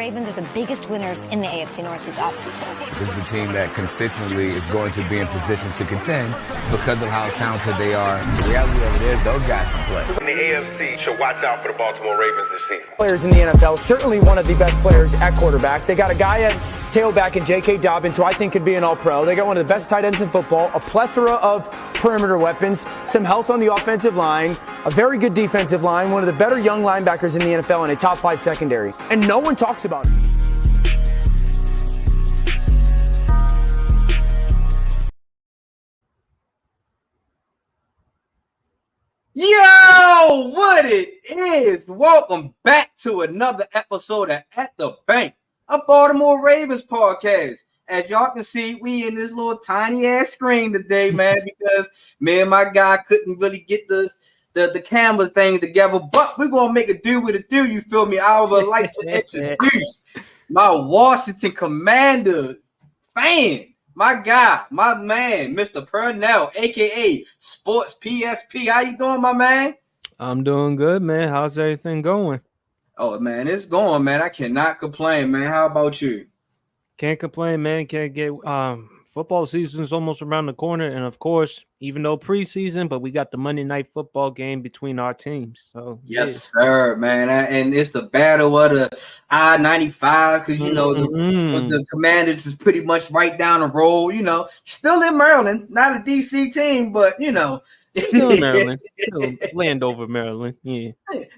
Ravens are the biggest winners in the AFC North this offseason. This is a team that consistently is going to be in position to contend because of how talented they are. The reality of it is those guys can play. The AFC should watch out for the Baltimore Ravens this season. Players in the NFL, certainly one of the best players at quarterback. They got a guy at tailback in J.K. Dobbins, who I think could be an all-pro. They got one of the best tight ends in football, a plethora of perimeter weapons, some health on the offensive line, a very good defensive line, one of the better young linebackers in the NFL, and a top 5 secondary. And no one talks about it. Yo, what it is? Welcome back to another episode of At the Bank, a Baltimore Ravens podcast. As y'all can see, we in this little tiny ass screen today, man, because me and my guy couldn't really get the camera thing together, but we're gonna make a do with a do. You feel me? I would like to introduce my Washington Commander fan, my guy, my man, Mr. Purnell, aka Sports PSP. How you doing, my man? I'm doing good, man. How's everything going? Oh man, it's going, man. I cannot complain, man. How about you? Can't complain, man. Can't get football season's almost around the corner, and of course, even though preseason, but we got the Monday night football game between our teams. So yes, sir, man. And it's the battle of the I95 because you know the Commanders is pretty much right down the road. You know, still in Maryland, not a DC team, but you know. Still in Maryland, still Landover, Maryland. Yeah,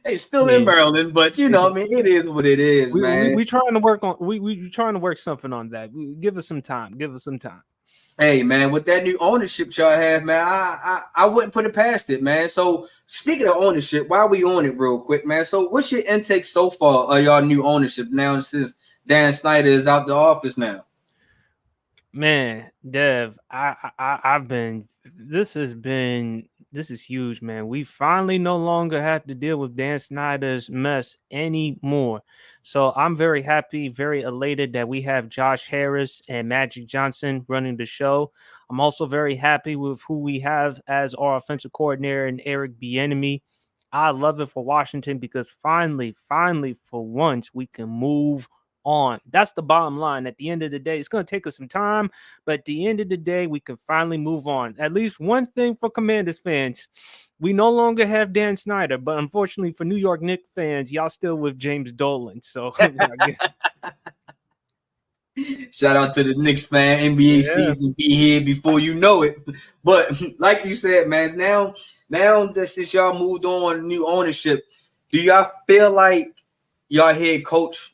hey, still in Maryland, but you know, I mean, it is what it is, man. We trying to work on we trying to work something on that. Give us some time. Hey, man, with that new ownership y'all have, man, I wouldn't put it past it, man. So speaking of ownership, while we on it real quick, man. So what's your intake so far of y'all new ownership now since Dan Snyder is out the office now? Man, Dev, I've been. This is huge, man. We finally no longer have to deal with Dan Snyder's mess anymore. So I'm very happy, very elated that we have Josh Harris and Magic Johnson running the show. I'm also very happy with who we have as our offensive coordinator and Eric Bieniemy. I love it for Washington because finally, for once, we can move on. That's the bottom line. At the end of the day, it's going to take us some time, but at the end of the day, we can finally move on. At least one thing for Commanders fans, we no longer have Dan Snyder, but unfortunately for New York Knicks fans, y'all still with James Dolan. So shout out to the Knicks fan. NBA season be here before you know it. But like you said, man, now that since y'all moved on, new ownership, do y'all feel like y'all head coach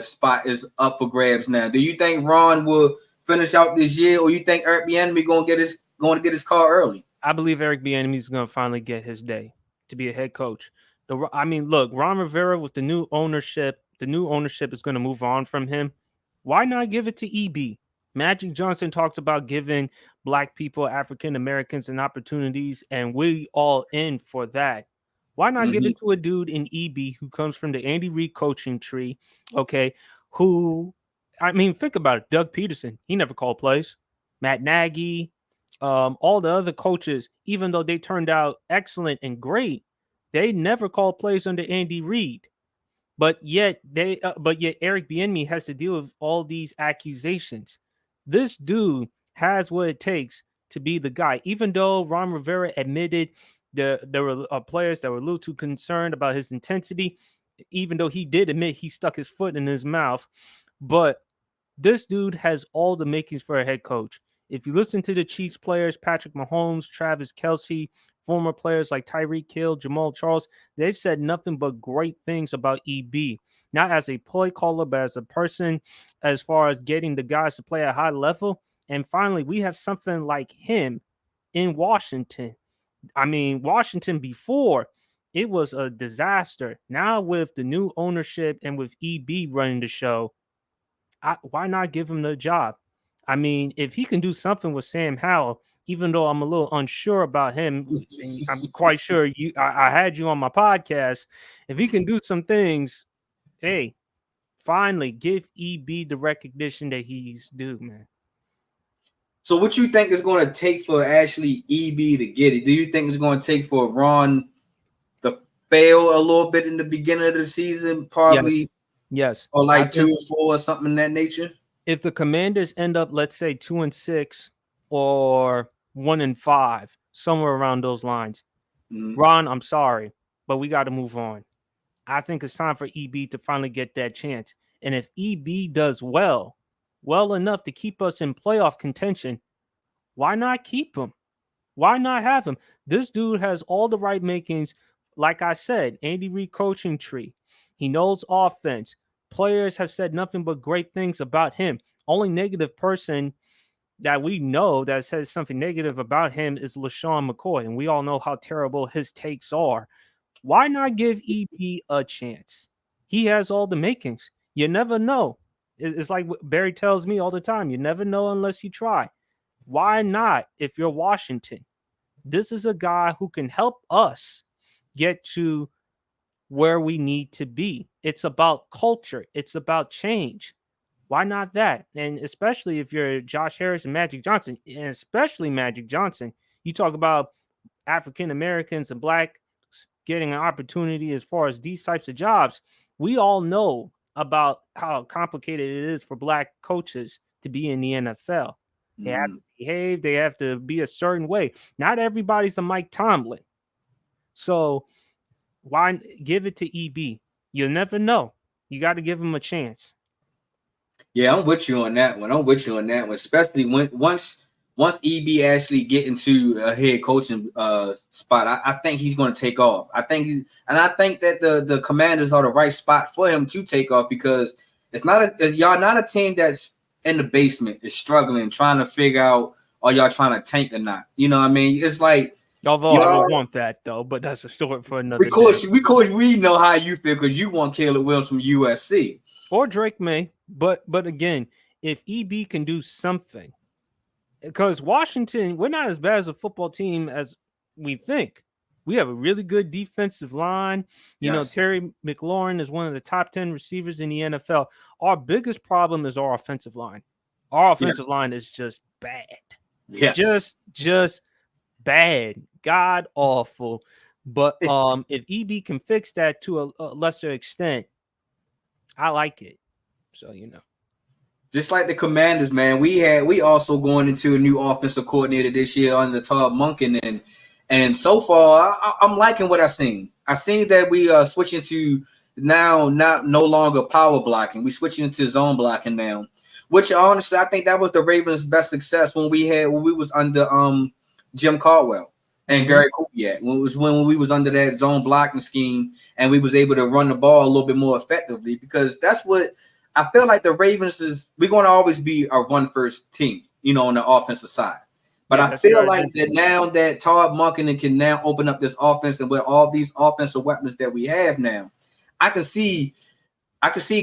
spot is up for grabs now? Do you think Ron will finish out this year, or you think Eric Bieniemy going to get his call early? I believe Eric Bieniemy is going to finally get his day to be a head coach. Look, Ron Rivera with the new ownership is going to move on from him. Why not give it to EB? Magic Johnson talks about giving Black people, African Americans, an opportunities, and we all in for that. Why not give it to a dude in EB who comes from the Andy Reid coaching tree, okay, think about it. Doug Peterson, he never called plays. Matt Nagy, all the other coaches, even though they turned out excellent and great, they never called plays under Andy Reid. But yet Eric Bieniemy has to deal with all these accusations. This dude has what it takes to be the guy, even though Ron Rivera admitted there were players that were a little too concerned about his intensity, even though he did admit he stuck his foot in his mouth. But this dude has all the makings for a head coach. If you listen to the Chiefs players, Patrick Mahomes, Travis Kelce, former players like Tyreek Hill, Jamal Charles, they've said nothing but great things about EB. Not as a play caller, but as a person, as far as getting the guys to play at a high level. And finally, we have something like him in Washington. I mean, Washington before, it was a disaster. Now with the new ownership and with EB running the show, why not give him the job? I mean, if he can do something with Sam Howell, even though I'm a little unsure about him, I'm quite sure I had you on my podcast. If he can do some things, hey, finally give EB the recognition that he's due, man. So what you think is going to take for actually EB to get it? Do you think it's going to take for Ron to fail a little bit in the beginning of the season? Probably. Yes. or like 2-4 or something in that nature. If the Commanders end up, let's say, 2-6 or 1-5, somewhere around those lines, Ron, I'm sorry, but we got to move on. I think it's time for EB to finally get that chance. And if EB does well enough to keep us in playoff contention, why not keep him? Why not have him? This dude has all the right makings. Like I said, Andy Reid coaching tree. He knows offense. Players have said nothing but great things about him. Only negative person that we know that says something negative about him is LaShawn McCoy, and we all know how terrible his takes are. Why not give EP a chance? He has all the makings. You never know. It's like what Barry tells me all the time. You never know unless you try. Why not if you're Washington? This is a guy who can help us get to where we need to be. It's about culture. It's about change. Why not that? And especially if you're Josh Harris and Magic Johnson, and especially Magic Johnson, you talk about African Americans and Blacks getting an opportunity as far as these types of jobs. We all know about how complicated it is for Black coaches to be in the NFL. They have to behave, they have to be a certain way. Not everybody's a Mike Tomlin. So why give it to EB? You'll never know. You got to give him a chance. Yeah, I'm with you on that one. Especially when once EB actually get into a head coaching spot, I think he's going to take off. I think that the Commanders are the right spot for him to take off, because y'all not a team that's in the basement is struggling, trying to figure out are y'all trying to tank or not. You know what I mean? It's like, although I don't want that though, but that's a story for another day. Because we know how you feel, because you want Caleb Williams from USC. Or Drake May, but again, if EB can do something, because Washington, we're not as bad as a football team as we think. We have a really good defensive line. You know, Terry McLaurin is one of the top 10 receivers in the NFL. Our biggest problem is our offensive line. Our offensive line is just bad. Yes. Just bad. God awful. But if EB can fix that to a lesser extent, I like it. So, you know. Just like the Commanders, man, we also going into a new offensive coordinator this year under Todd Monken, and so far I'm liking what I've seen. I seen that we are switching to now no longer power blocking. We switching into zone blocking now, which honestly I think that was the Ravens' best success when we was under Jim Caldwell and Gary Kubiak. When we was under that zone blocking scheme, and we was able to run the ball a little bit more effectively, because that's what I feel like the Ravens we're going to always be a run-first team, you know, on the offensive side. But I feel like that now that Todd Monken can now open up this offense, and with all these offensive weapons that we have now, I can see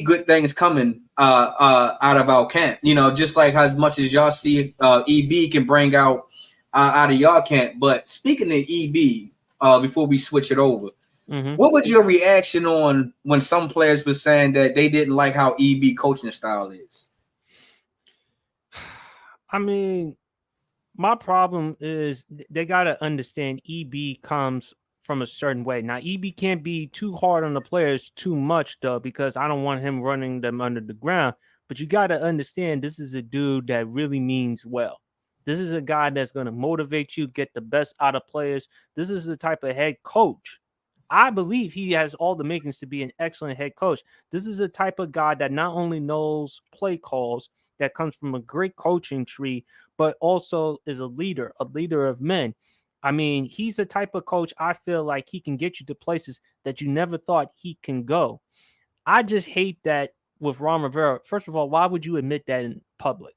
good things coming out of our camp. You know, just like as much as y'all see EB can bring out of y'all camp. But speaking of EB, before we switch it over, what was your reaction on when some players were saying that they didn't like how EB coaching style is? I mean, my problem is they got to understand EB comes from a certain way. Now, EB can't be too hard on the players too much, though, because I don't want him running them under the ground. But you got to understand, this is a dude that really means well. This is a guy that's going to motivate you, get the best out of players. This is the type of head coach. I believe he has all the makings to be an excellent head coach. This is a type of guy that not only knows play calls, that comes from a great coaching tree, but also is a leader of men. I mean, he's the type of coach I feel like he can get you to places that you never thought he can go. I just hate that with Ron Rivera. First of all, why would you admit that in public?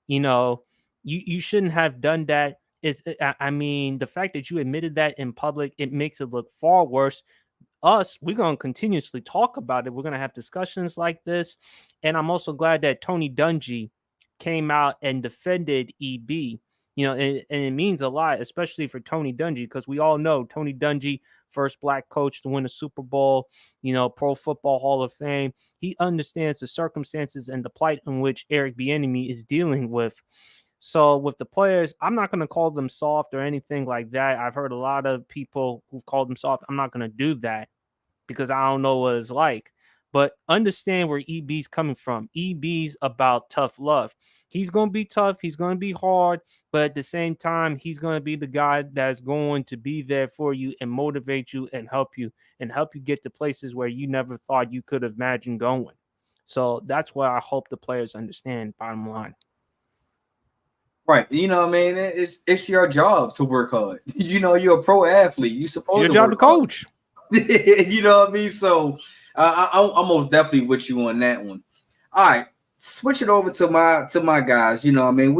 You know, you shouldn't have done that. I mean, the fact that you admitted that in public, it makes it look far worse. We're going to continuously talk about it. We're going to have discussions like this. And I'm also glad that Tony Dungy came out and defended EB. You know, and it means a lot, especially for Tony Dungy, because we all know Tony Dungy, first Black coach to win a Super Bowl, you know, Pro Football Hall of Fame. He understands the circumstances and the plight in which Eric Bieniemy is dealing with. So with the players, I'm not going to call them soft or anything like that. I've heard a lot of people who've called them soft. I'm not going to do that because I don't know what it's like. But understand where EB's coming from. EB's about tough love. He's going to be tough. He's going to be hard. But at the same time, he's going to be the guy that's going to be there for you and motivate you and help you get to places where you never thought you could have imagined going. So that's what I hope the players understand, bottom line. Right. You know what I mean? It's your job to work hard. You know, you're a pro athlete. You're supposed your to job work to coach. You know what I mean? So I'm most definitely with you on that one. All right. Switch it over to my guys. You know what I mean?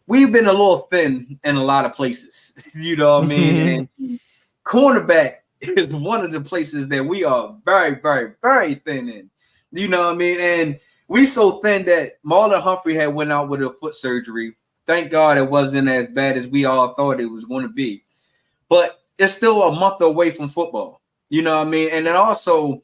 We've been a little thin in a lot of places. You know what I mean? And cornerback is one of the places that we are very, very, very thin in. You know what I mean? And we so thin that Marlon Humphrey had went out with a foot surgery. Thank God it wasn't as bad as we all thought it was going to be. But it's still a month away from football. You know what I mean? And then also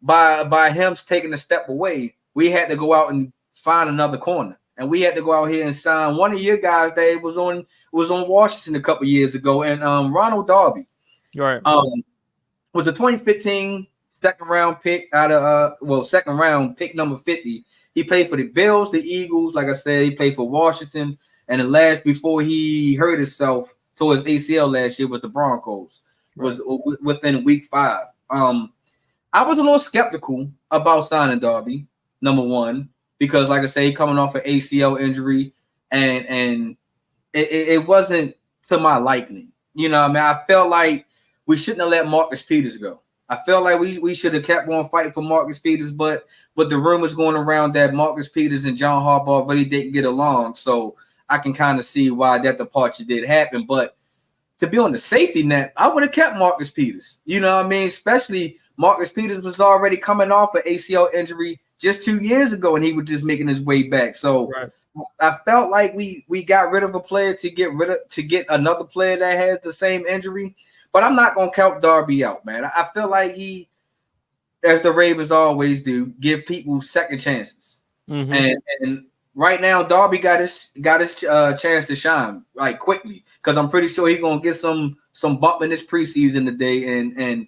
by him taking a step away, we had to go out and find another corner. And we had to go out here and sign one of your guys that was on Washington a couple years ago, and Ronald Darby. Right. Was a 2015 second round pick out of second round pick number 50. He played for the Bills, the Eagles, like I said, he played for Washington, and the last before he hurt himself towards ACL last year with the Broncos. Right. Was within week 5. I was a little skeptical about signing Darby, number one, because like I say, coming off an ACL injury, and it wasn't to my liking. You know what I mean? I felt like we shouldn't have let Marcus Peters go. I felt like we should have kept on fighting for Marcus Peters, but the rumors going around that Marcus Peters and John Harbaugh really didn't get along. So I can kind of see why that departure did happen. But to be on the safety net, I would have kept Marcus Peters. You know what I mean? Especially Marcus Peters was already coming off an ACL injury just 2 years ago, and he was just making his way back. So right. I felt like we got rid of a player to get another player that has the same injury. But I'm not gonna count Darby out, man. I feel like he, as the Ravens always do, give people second chances. Mm-hmm. And right now, Darby got his chance to shine like quickly, because I'm pretty sure he's gonna get some bump in this preseason today. And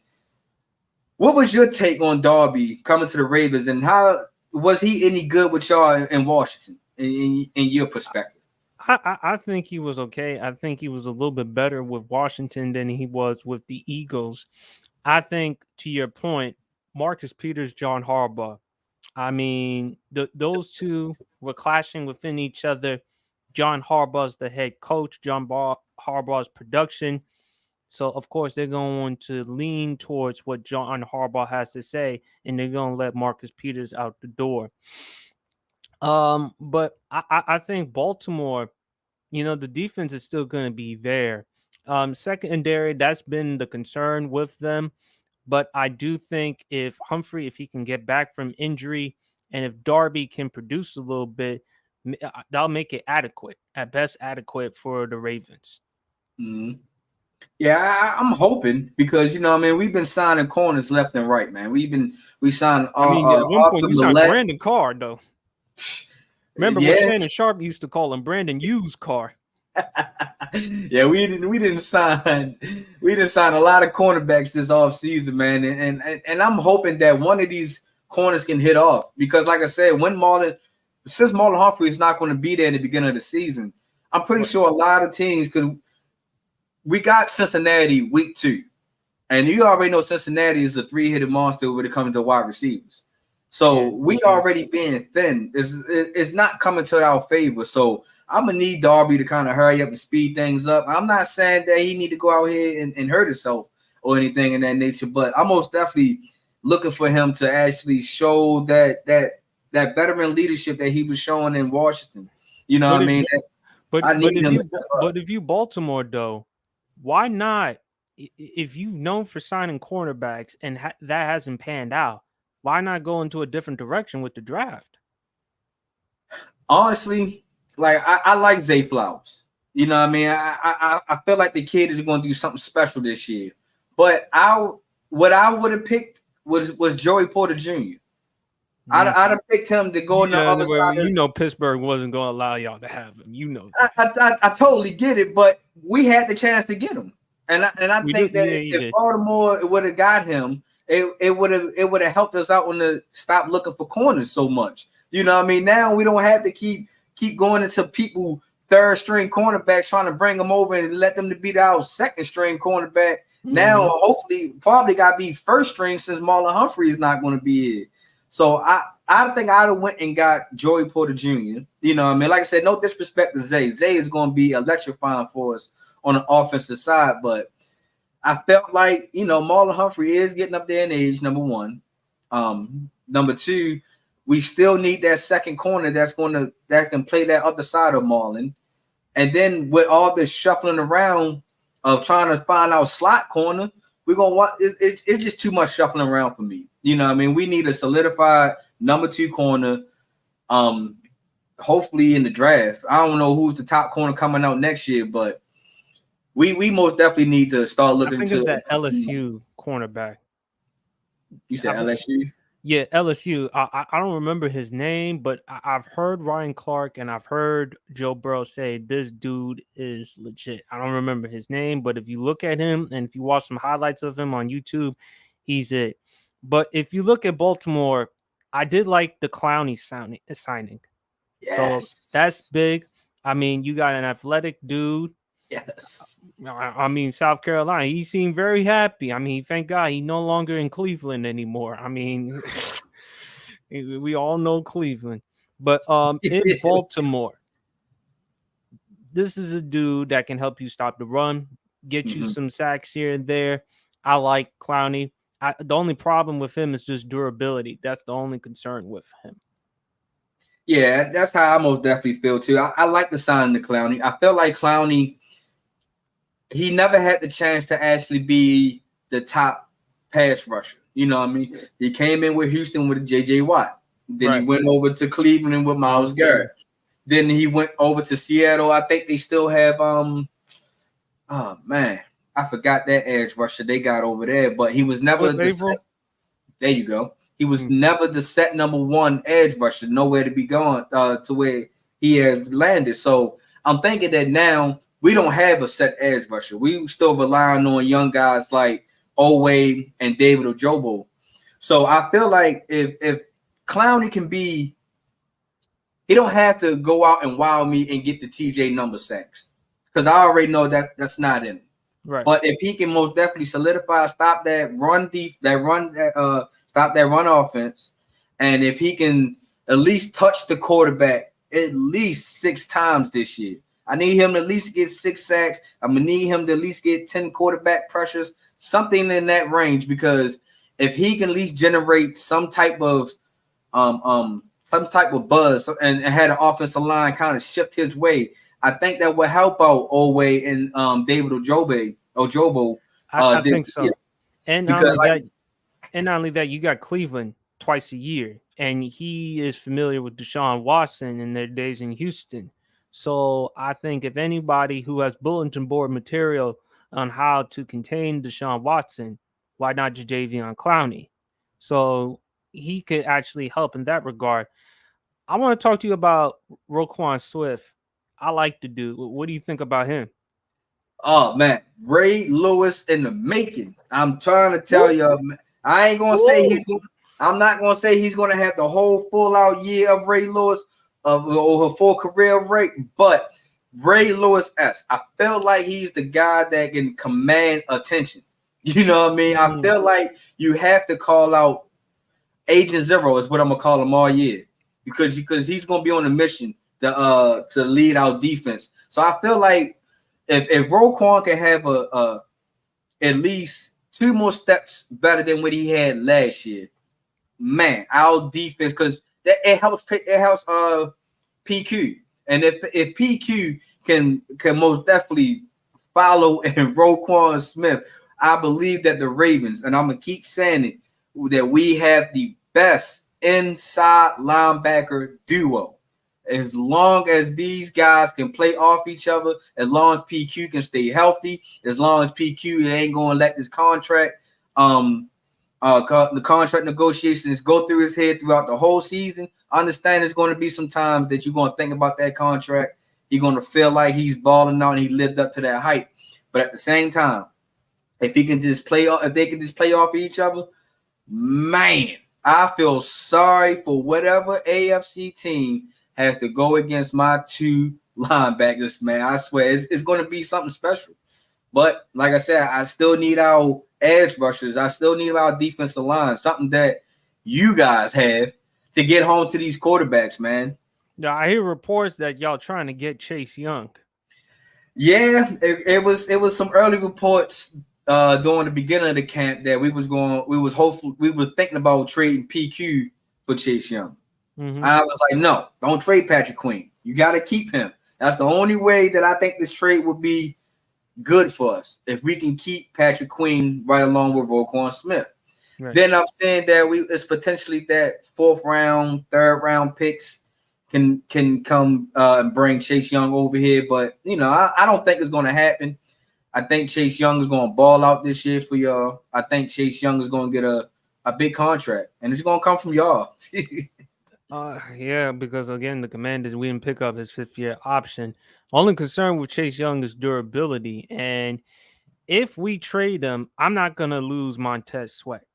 what was your take on Darby coming to the Ravens, and how was he any good with y'all in Washington in your perspective? I think he was okay. I think he was a little bit better with Washington than he was with the Eagles. I think, to your point, Marcus Peters, John Harbaugh, I mean, those two were clashing within each other. John Harbaugh's the head coach, John Harbaugh's production. So, of course, they're going to lean towards what John Harbaugh has to say, and they're going to let Marcus Peters out the door. But I think Baltimore, you know, the defense is still going to be there. Secondary, that's been the concern with them. But I do think if Humphrey, if he can get back from injury, and if Darby can produce a little bit, that'll make it adequate, at best adequate for the Ravens. Mm-hmm. Yeah, I'm hoping, because, you know, I mean, we've been signing corners left and right, man. We signed. At one point we signed Brandon Carr, though. Remember when Shannon Sharp used to call him Brandon Used Car? Yeah, we didn't sign a lot of cornerbacks this offseason, man. And I'm hoping that one of these corners can hit off, because, like I said, since Marlon Humphrey is not going to be there in the beginning of the season, I'm pretty sure a lot of teams, because we got Cincinnati week 2, and you already know Cincinnati is a 3-headed monster when it comes to wide receivers. So we already being thin is not coming to our favor. So I'm gonna need Darby to kind of hurry up and speed things up. I'm not saying that he need to go out here and hurt himself or anything in that nature, but I'm most definitely looking for him to actually show that veteran leadership that he was showing in Washington. You know what I mean? But if you Baltimore, though, why not? If you've known for signing cornerbacks and that hasn't panned out, why not go into a different direction with the draft? Honestly, like I like Zay Flowers. You know what I mean? I feel like the kid is going to do something special this year. But what I would have picked was Joey Porter Jr. I'd have picked him to go on the other side. You know, Pittsburgh wasn't going to allow y'all to have him. You know, I totally get it, but we had the chance to get him, and I think that if Baltimore would have got him, it would have helped us out on the stop looking for corners so much. You know what I mean? Now we don't have to keep going into people third string cornerbacks trying to bring them over and let them to be our second string cornerback. Now, hopefully, probably got to be first string since Marlon Humphrey is not going to be it. So I think I'd have went and got Joey Porter Jr. You know what I mean? Like I said, no disrespect to Zay. Zay is going to be electrifying for us on the offensive side, but I felt like, you know, Marlon Humphrey is getting up there in age, number one. Number two, we still need that second corner that can play that other side of Marlon. And then with all this shuffling around of trying to find our slot corner, we're gonna want it's just too much shuffling around for me. You know what I mean? We need a solidified number two corner. Hopefully in the draft. I don't know who's the top corner coming out next year, but we most definitely need to start looking I think it's that LSU cornerback. You said LSU? Yeah, LSU. I don't remember his name, but I've heard Ryan Clark and I've heard Joe Burrow say this dude is legit. I don't remember his name, but if you look at him and if you watch some highlights of him on YouTube, he's it. But if you look at Baltimore, I did like the Clowney signing. Yes. So that's big. I mean, you got an athletic dude. Yes. I mean, South Carolina, he seemed very happy. I mean, thank God he's no longer in Cleveland anymore. I mean, we all know Cleveland. But in Baltimore, this is a dude that can help you stop the run, get you some sacks here and there. I like Clowney. The only problem with him is just durability. That's the only concern with him. Yeah, that's how I most definitely feel too. I like the signing of Clowney. I feel like Clowney, he never had the chance to actually be the top pass rusher. You know what I mean? He came in with Houston with J.J. Watt. Then he went over to Cleveland with Myles Garrett. Then he went over to Seattle. I think they still have oh man, I forgot that edge rusher they got over there, but he was never there you go. He was never the set number one edge rusher, nowhere to be going to where he has landed. So I'm thinking that now we don't have a set edge rusher. We still relying on young guys like Owe and David Ojobo. So I feel like if Clowney can be, he don't have to go out and wow me and get the TJ number sacks because I already know that's not in him. Right. But if he can most definitely solidify, stop that run offense, and if he can at least touch the quarterback at least 6 times this year. I need him to at least get 6 sacks. I'm gonna need him to at least get 10 quarterback pressures, something in that range. Because if he can at least generate some type of buzz and had an offensive line kind of shift his way, I think that would help out Owe and David Ojobo. I think so. And not only that, you got Cleveland twice a year, and he is familiar with Deshaun Watson in their days in Houston. So I think if anybody who has bulletin board material on how to contain Deshaun Watson, why not Jadeveon Clowney? So he could actually help in that regard. I want to talk to you about Roquan Swift. I like the dude. What do you think about him? Oh man, Ray Lewis in the making. I'm trying to tell you, I ain't gonna say I'm not gonna say he's gonna have the whole full out year of Ray Lewis or her full career rate, but Ray Lewis I feel like he's the guy that can command attention. You know what I mean? I feel like you have to call out Agent Zero is what I'm gonna call him all year because he's gonna be on a mission to lead our defense. So I feel like if Roquan can have at least 2 more steps better than what he had last year, man, our defense, because it helps PQ. And if PQ can most definitely follow in Roquan Smith, I believe that the Ravens, and I'm gonna keep saying it, that we have the best inside linebacker duo. As long as these guys can play off each other, as long as PQ can stay healthy, as long as PQ ain't going to let this contract, the contract negotiations go through his head throughout the whole season. I understand there's going to be some times that you're going to think about that contract. You're going to feel like he's balling out and he lived up to that hype. But at the same time, if they can just play off each other, man, I feel sorry for whatever AFC team has to go against my two linebackers, man. I swear it's going to be something special. But like I said, I still need our edge rushers. I still need our defensive line, something that you guys have to get home to these quarterbacks, man. Yeah, I hear reports that y'all trying to get Chase Young. Yeah, it was some early reports during the beginning of the camp that we was thinking about trading PQ for Chase Young. Mm-hmm. I was like, no, don't trade Patrick Queen. You got to keep him. That's the only way that I think this trade would be good for us, if we can keep Patrick Queen right along with Roquan Smith. Right. Then I'm saying that it's potentially that 4th round, 3rd round picks can come and bring Chase Young over here. But, I don't think it's going to happen. I think Chase Young is going to ball out this year for y'all. I think Chase Young is going to get a big contract, and it's going to come from y'all. Yeah, because, again, the Commanders, we didn't pick up his 5th-year option. Only concern with Chase Young is durability. And if we trade him, I'm not going to lose Montez Sweat.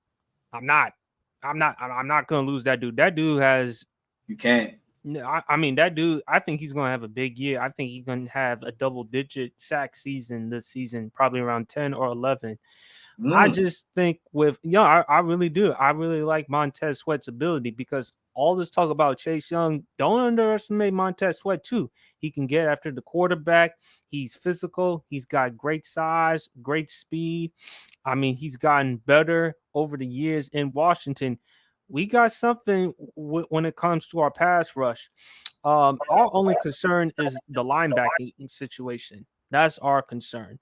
I'm not going to lose that dude. That dude has – You can't. I mean, that dude, I think he's going to have a big year. I think he's going to have a double-digit sack season this season, probably around 10 or 11. I just think I really do. I really like Montez Sweat's ability, because all this talk about Chase Young, don't underestimate Montez Sweat too. He can get after the quarterback. He's physical. He's got great size, great speed. I mean, he's gotten better over the years in Washington. We got something when it comes to our pass rush. Our only concern is the linebacking situation. That's our concern.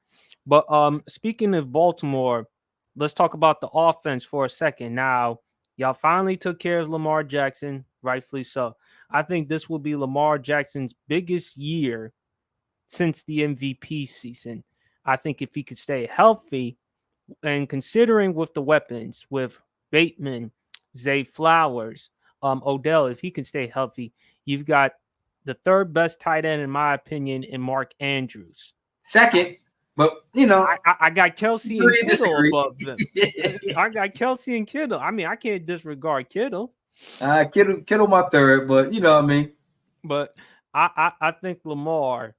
But speaking of Baltimore, let's talk about the offense for a second. Now, y'all finally took care of Lamar Jackson, rightfully so. I think this will be Lamar Jackson's biggest year since the MVP season. I think if he could stay healthy, and considering with the weapons, with Bateman, Zay Flowers, Odell, if he can stay healthy, you've got the 3rd best tight end, in my opinion, in Mark Andrews. 2nd, but I got Kelsey and Kittle above them. I got Kelsey and Kittle. I mean, I can't disregard Kittle. Kittle my 3rd, but you know what I mean. But I think Lamar,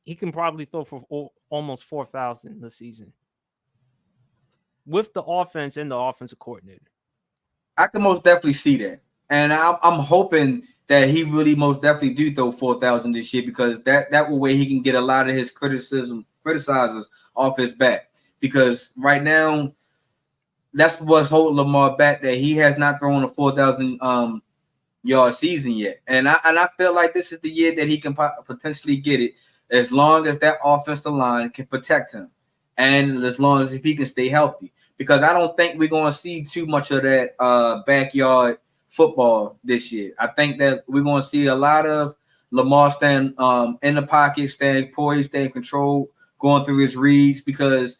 he can probably throw for almost 4,000 this season with the offense and the offensive coordinator. I can most definitely see that. And I'm hoping that he really most definitely do throw 4,000 this year, because that way he can get a lot of his criticizers off his back. Because right now, that's what's holding Lamar back, that he has not thrown a 4,000 yard season yet. And I feel like this is the year that he can potentially get it, as long as that offensive line can protect him, and as long as if he can stay healthy. Because I don't think we're going to see too much of that backyard football this year. I think that we're going to see a lot of Lamar staying in the pocket, staying poised, staying controlled, going through his reads, because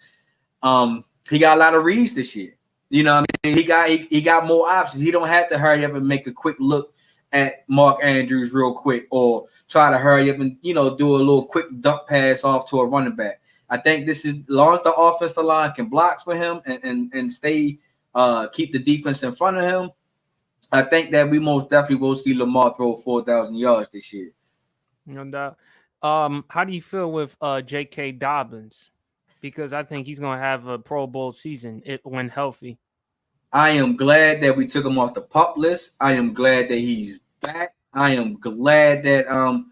he got a lot of reads this year. You know what I mean? He got more options. He don't have to hurry up and make a quick look at Mark Andrews real quick, or try to hurry up and do a little quick dump pass off to a running back. I think this is, as long as the offensive line can block for him and stay keep the defense in front of him, I think that we most definitely will see Lamar throw 4,000 yards this year. No doubt. How do you feel with J.K. Dobbins? Because I think he's going to have a Pro Bowl season when healthy. I am glad that we took him off the pup list. I am glad that he's back. I am glad that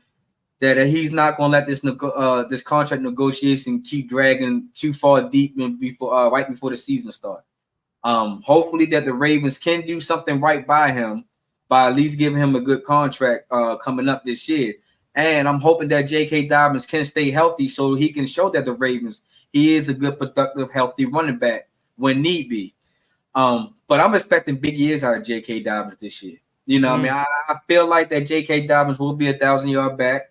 that he's not going to let this contract negotiation keep dragging too far deep right before the season starts. Hopefully that the Ravens can do something right by him, by at least giving him a good contract coming up this year. And I'm hoping that J.K. Dobbins can stay healthy, so he can show that the Ravens, he is a good, productive, healthy running back when need be. But I'm expecting big years out of J.K. Dobbins this year. You know what I mean? I feel like that J.K. Dobbins will be 1,000-yard back.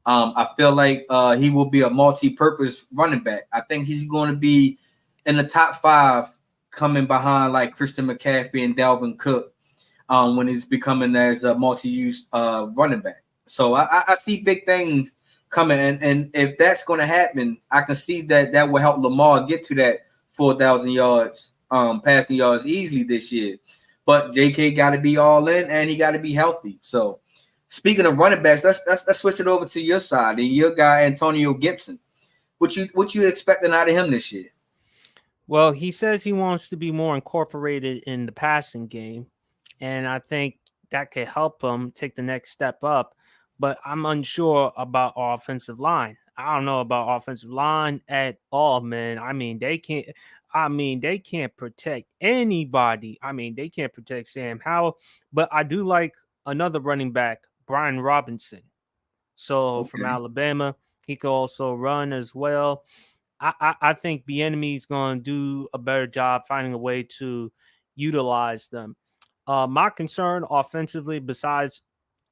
I feel like he will be a multi-purpose running back. I think he's going to be in the top 5, coming behind like Christian McCaffrey and Dalvin Cook when he's becoming as a multi-use running back. So I see big things coming. And if that's going to happen, I can see that will help Lamar get to that 4,000 yards passing yards easily this year. But JK got to be all in, and he got to be healthy. So, speaking of running backs, let's switch it over to your side and your guy Antonio Gibson. What you expecting out of him this year? Well, he says he wants to be more incorporated in the passing game, and I think that could help him take the next step up. But I'm unsure about our offensive line. I don't know about offensive line at all, man. I mean, they can't. I mean, they can't protect anybody. I mean, they can't protect Sam Howell. But I do like another running back, Brian Robinson. So from Alabama, he could also run as well. I think the enemy's going to do a better job finding a way to utilize them. My concern offensively, besides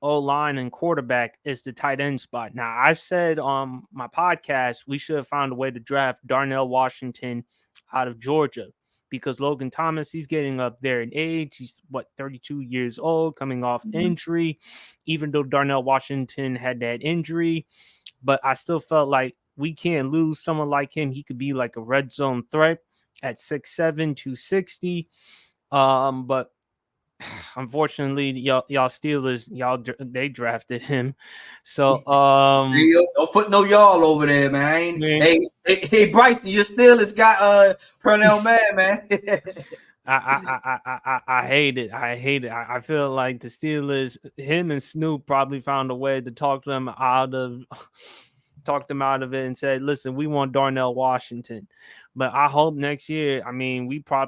O-line and quarterback, is the tight end spot. Now, I said on my podcast we should have found a way to draft Darnell Washington out of Georgia because Logan Thomas, he's getting up there in age. He's, 32 years old, coming off injury, even though Darnell Washington had that injury. But I still felt like we can't lose someone like him. He could be like a red zone threat at 6'7", 260. But unfortunately, y'all Steelers, they drafted him. So don't put no y'all over there, man. Hey, Bryson, your Steelers got Pernell man. I hate it. I feel like the Steelers, him and Snoop probably found a way to talk them out of it and said, listen, we want Darnell Washington. But I hope next year, I mean, I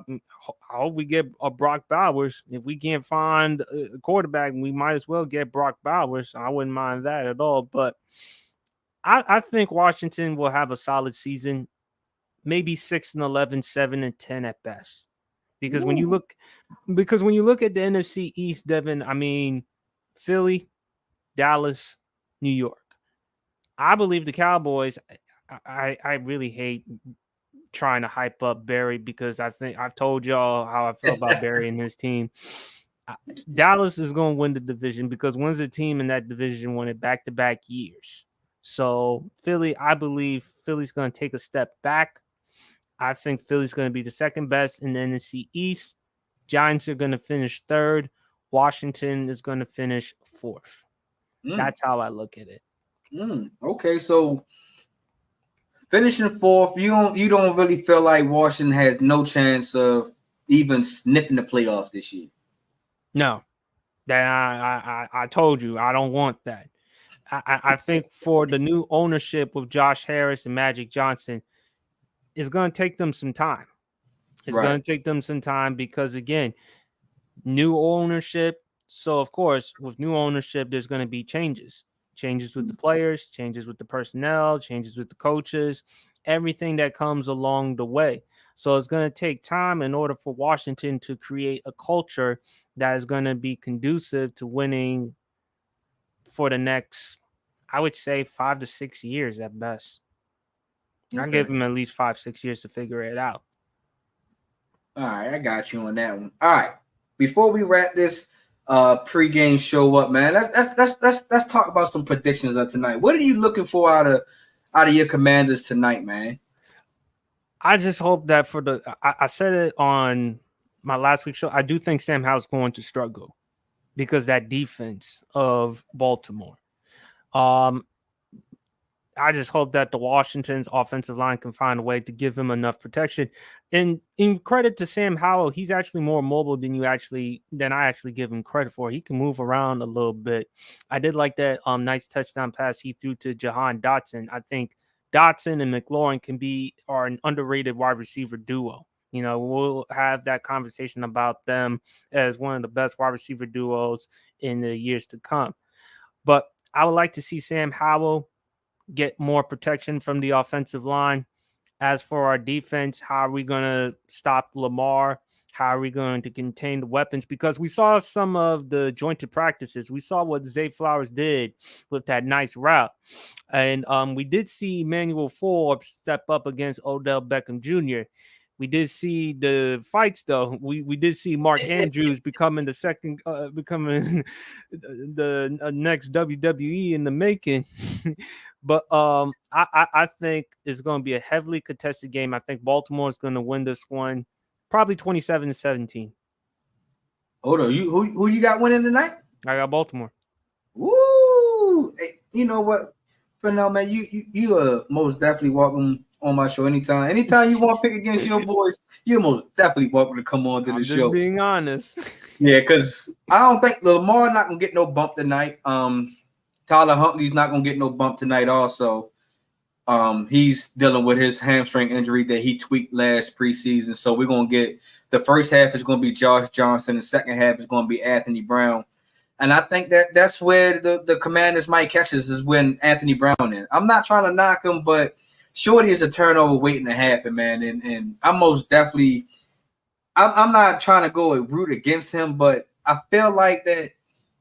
hope we get a Brock Bowers. If we can't find a quarterback, we might as well get Brock Bowers. I wouldn't mind that at all. But I think Washington will have a solid season, maybe 6-11, 7-10 at best. Because when you look at the NFC East, Devin, I mean, Philly, Dallas, New York. I believe the Cowboys. I really hate trying to hype up Barry because I think I've told y'all how I feel about Barry and his team. Dallas is going to win the division because when's the team in that division won it back-to-back years? So Philly, I believe Philly's going to take a step back. I think Philly's going to be the second best in the NFC East. Giants are going to finish third. Washington is going to finish fourth. That's how I look at it. Okay, so finishing fourth, you don't really feel like Washington has no chance of even sniffing the playoffs this year. No, that I told you I don't want that. I think for the new ownership with Josh Harris and Magic Johnson, it's going to take them some time. It's going to take them some time because, again, new ownership. So, of course, with new ownership, there's going to be changes with the players, changes with the personnel, changes with the coaches, everything that comes along the way. So it's going to take time in order for Washington to create a culture that is going to be conducive to winning for the next, I would say, 5 to 6 years at best. I'll give them at least 5-6 years to figure it out. All right, I got you on that one. All right, before we wrap this pregame show up, man, let's talk about some predictions of tonight. What are you looking for out of your Commanders tonight, man? I just hope that I said it on my last week's show. I do think Sam Howell's going to struggle because that defense of Baltimore. I just hope that the Washington's offensive line can find a way to give him enough protection. And in credit to Sam Howell, he's actually more mobile than I actually give him credit for. He can move around a little bit. I did like that nice touchdown pass he threw to Jahan Dotson. I think Dotson and McLaurin are an underrated wide receiver duo. You know, we'll have that conversation about them as one of the best wide receiver duos in the years to come. But I would like to see Sam Howell get more protection from the offensive line. As for our defense, how are we going to stop Lamar? How are we going to contain the weapons? Because we saw some of the jointed practices. We saw what Zay Flowers did with that nice route. And we did see Emmanuel Forbes step up against Odell Beckham Jr. We did see the fights, though. We did see Mark Andrews becoming becoming the next WWE in the making. But I think it's going to be a heavily contested game. I think Baltimore is going to win this one Probably 27-17. Hold on, who you got winning tonight? I got Baltimore. Woo! Hey, you know what, Fernell, man, you are most definitely welcome on my show anytime. Anytime you want to pick against your boys, you're most definitely welcome to come on to the show. Just being honest. Yeah, because I don't think Lamar not gonna get no bump tonight. Tyler Huntley's not gonna get no bump tonight. Also, he's dealing with his hamstring injury that he tweaked last preseason. So we're gonna get the first half is gonna be Josh Johnson, the second half is gonna be Anthony Brown. And I think that's where the Commanders might catch us is when Anthony Brown in. I'm not trying to knock him, but Shorty is a turnover waiting to happen, man. And I'm most definitely I'm not trying to go and root against him, but I feel like that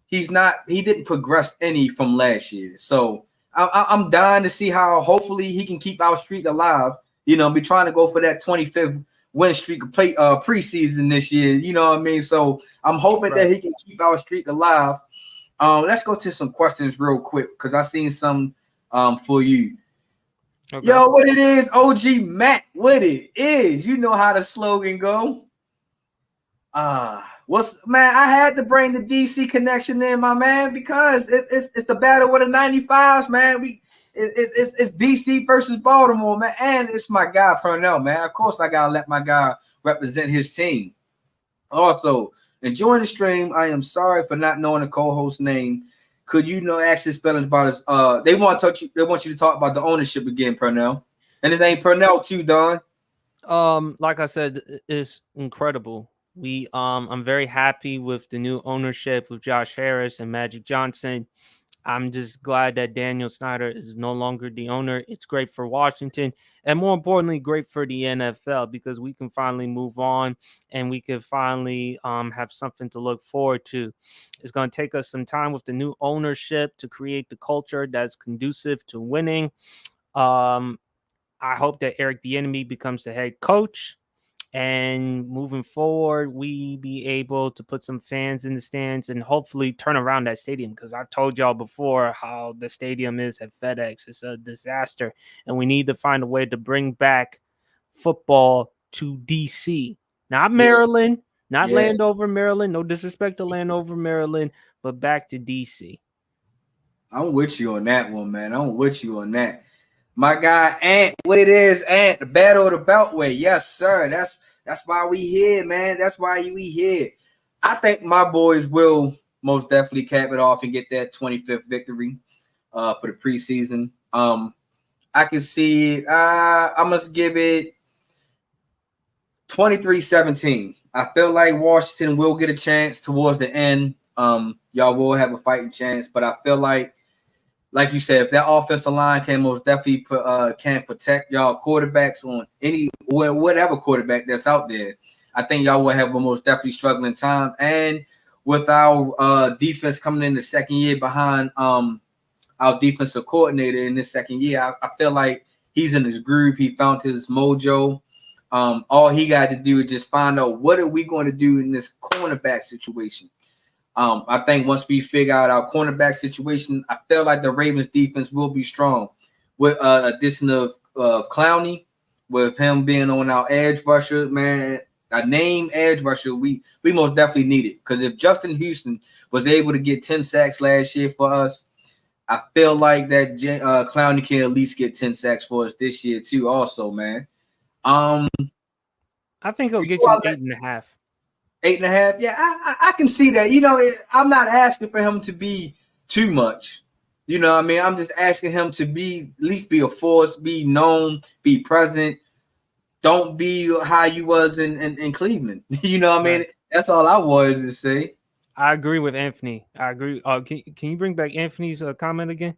he didn't progress any from last year. So I'm dying to see how hopefully he can keep our streak alive. You know, be trying to go for that 25th win streak of preseason this year. You know what I mean? So I'm hoping that he can keep our streak alive. Let's go to some questions real quick because I seen some for you. Okay. Yo, what it is, OG Mac, what it is. You know how the slogan go. I had to bring the DC connection in, my man, because it's the battle with the 95s, man. It's DC versus Baltimore, man, and it's my guy Purnell, man. Of course, I gotta let my guy represent his team. Also, enjoying the stream. I am sorry for not knowing the co-host name. Could you know actually spellings about his? They want you to talk about the ownership again, Purnell, and it ain't Purnell too, Don. Like I said, it's incredible. I'm very happy with the new ownership with Josh Harris and Magic Johnson. I'm just glad that Daniel Snyder is no longer the owner. It's great for Washington and more importantly, great for the NFL because we can finally move on and we can finally have something to look forward to. It's going to take us some time with the new ownership to create the culture that's conducive to winning. I hope that Eric Bieniemy becomes the head coach. And moving forward, we be able to put some fans in the stands and hopefully turn around that stadium. Because I've told y'all before how the stadium is at FedEx. It's a disaster. And we need to find a way to bring back football to DC. Not Maryland, not Landover, Maryland. No disrespect to Landover, Maryland, but back to DC. I'm with you on that one, man. I'm with you on that. My guy, Ant, what it is, Ant, the battle of the Beltway. Yes, sir. That's why we here, man. That's why we here. I think my boys will most definitely cap it off and get that 25th victory for the preseason. I can see it. I must give it 23-17. I feel like Washington will get a chance towards the end. Y'all will have a fighting chance, but I feel like you said, if that offensive line can most definitely can protect y'all quarterbacks on whatever quarterback that's out there, I think y'all will have a most definitely struggling time. And with our defense coming in the second year behind our defensive coordinator in this second year, I feel like he's in his groove. He found his mojo. All he got to do is just find out what are we going to do in this cornerback situation. I think once we figure out our cornerback situation, I feel like the Ravens defense will be strong with addition of Clowney, with him being on our edge rusher, man. A name edge rusher, we most definitely need it because if Justin Houston was able to get 10 sacks last year for us, I feel like that Clowney can at least get 10 sacks for us this year too. Also, man. I think he'll get you 8.5. 8.5. Yeah, I can see that. You know, I'm not asking for him to be too much. You know what I mean? I'm just asking him to at least be a force, be known, be present. Don't be how you was in Cleveland. You know what I mean? Right. That's all I wanted to say. I agree with Anthony. I agree. Can you bring back Anthony's comment again?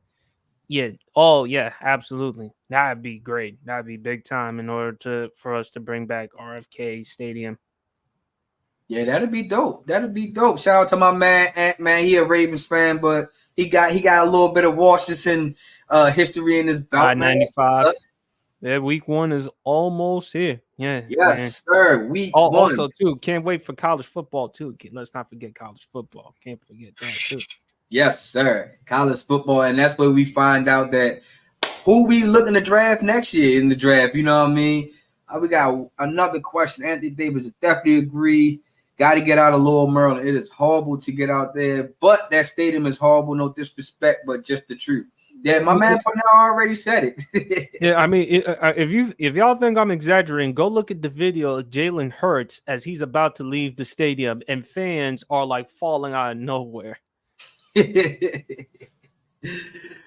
Yeah. Oh, yeah, absolutely. That'd be great. That'd be big time in order for us to bring back RFK Stadium. Yeah, that'd be dope. That'd be dope. Shout out to my man, Ant, man. He a Ravens fan, but he got a little bit of Washington history in his belt. I-95. Yeah, week 1 is almost here. Yeah. Yes, man. Sir. Week 1. Also, too, can't wait for college football, too. Let's not forget college football. Can't forget that, too. Yes, sir. College football. And that's where we find out that who we looking to draft next year in the draft. You know what I mean? We got another question. Anthony Davis definitely agree. Got to get out of Lower Maryland. It is horrible to get out there, but that stadium is horrible. No disrespect, but just the truth. Yeah, my man Purnell already said it. Yeah, I mean, if y'all think I'm exaggerating, go look at the video of Jalen Hurts as he's about to leave the stadium, and fans are like falling out of nowhere.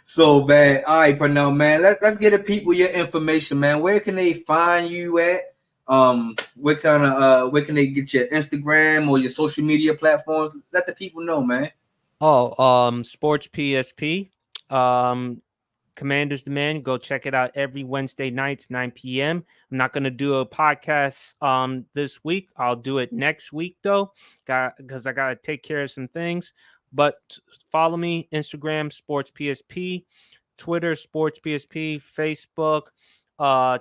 So bad. All right, Purnell, man. Let's get the people your information, man. Where can they find you at? Where can they get your Instagram or your social media platforms? Let the people know, man. Sports PSP. Commanders Demand. Go check it out every Wednesday nights, 9 p.m. I'm not gonna do a podcast this week. I'll do it next week though, because I gotta take care of some things. But follow me, Instagram, Sports PSP, Twitter, Sports PSP, Facebook,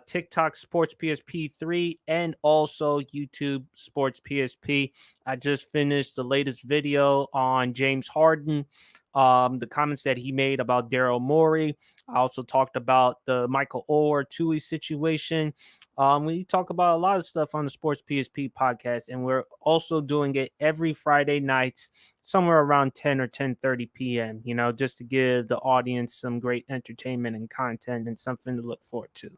TikTok, Sports PSP3, and also YouTube, Sports PSP. I just finished the latest video on James Harden, the comments that he made about Daryl Morey. I also talked about the Michael Orr Tui situation. We talk about a lot of stuff on the Sports PSP podcast, and we're also doing it every Friday nights, somewhere around 10 or 10:30 p.m., just to give the audience some great entertainment and content and something to look forward to.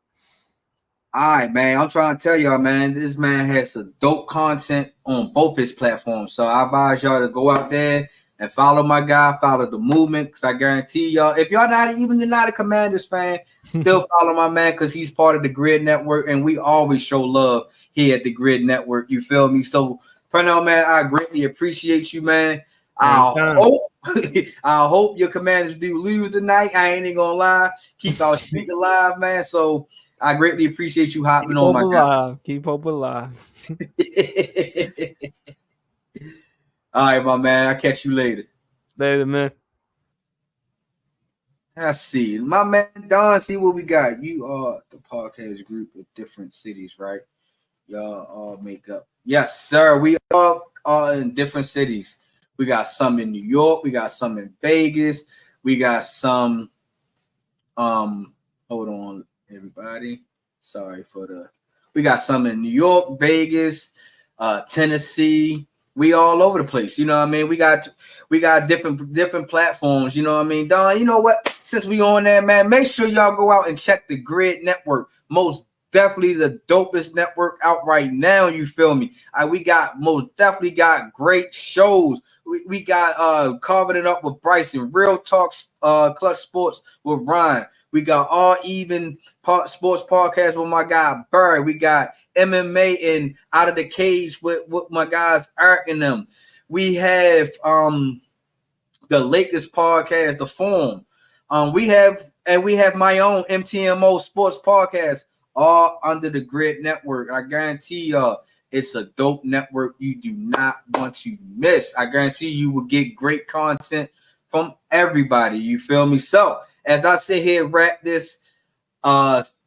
All right, man. I'm trying to tell y'all, man, this man has some dope content on both his platforms. So I advise y'all to go out there and follow my guy, follow the movement, because I guarantee y'all, if y'all not a Commanders fan, still follow my man, because he's part of the GRYD Network, and we always show love here at the GRYD Network. You feel me? So, Purnell, man, I greatly appreciate you, man. I hope your Commanders do lose tonight. I ain't even gonna lie. Keep our streak alive, man. So I greatly appreciate you hopping on my guy. Keep hope alive. All right, my man. I'll catch you later. Later, man. Let's see. My man Don, see what we got. You are the podcast group of different cities, right? Y'all all make up. Yes, sir. We all are in different cities. We got some in New York. We got some in Vegas. We got some. Hold on, everybody. Sorry for the. We got some in New York, Vegas, Tennessee. We all over the place. You know what I mean? We got different platforms. You know what I mean? Don, you know what? Since we on there, man, make sure y'all go out and check the GRYD Network. Most definitely the dopest network out right now. You feel me? We most definitely got great shows. We got Carving It Up with Bryson, Real Talks, Clutch Sports with Ryan. We got All Even Sports Podcast with my guy Barry. We got MMA and Out of the Cage with my guys Eric and them. We have the Lakers podcast, The Forum. We have my own MTMO Sports Podcast, all under the GRYD Network. I guarantee y'all it's a dope network you do not want to miss. I guarantee you will get great content from everybody. You feel me? So as I sit here wrap this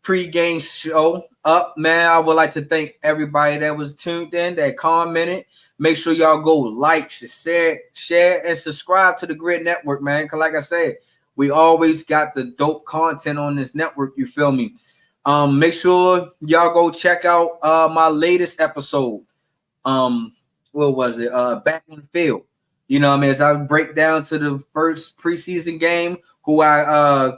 pre-game show up, man, I would like to thank everybody that was tuned in, that commented. Make sure y'all go like, share, and subscribe to the GRYD Network, man. Because like I said, we always got the dope content on this network. You feel me? Make sure y'all go check out my latest episode. What was it? Back on the Field. You know what I mean? As I break down to the first preseason game, who I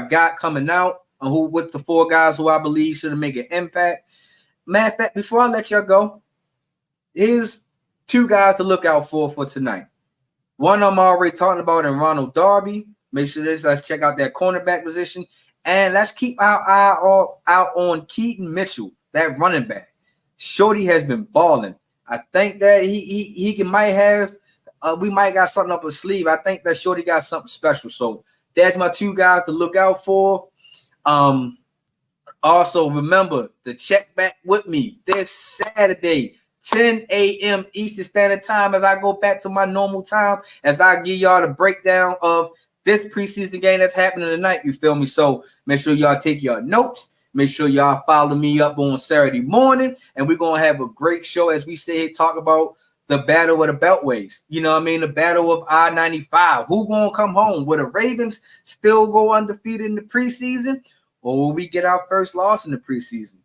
got coming out, and who with the 4 guys who I believe should make an impact. Matter of fact, before I let y'all go, here's 2 guys to look out for tonight. One I'm already talking about in Ronald Darby. Make sure let's check out that cornerback position. And let's keep our eye out on Keaton Mitchell, that running back. Shorty has been balling. I think that he might have we might got something up his sleeve. I think that Shorty got something special. So that's my 2 guys to look out for. Also remember to check back with me this Saturday, 10 a.m. Eastern Standard Time, as I go back to my normal time, as I give y'all the breakdown of this preseason game that's happening tonight. You feel me? So make sure y'all take your notes. Make sure y'all follow me up on Saturday morning, and we're gonna have a great show as we sit here talk about the battle of the beltways. You know what I mean? The battle of I-95. Who gonna come home? Will the Ravens still go undefeated in the preseason, or will we get our first loss in the preseason?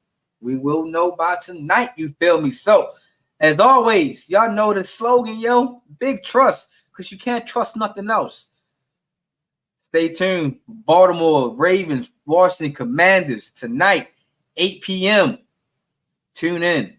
We will know by tonight, you feel me? So, as always, y'all know the slogan, yo, big trust, because you can't trust nothing else. Stay tuned. Baltimore Ravens, Washington Commanders tonight, 8 p.m. Tune in.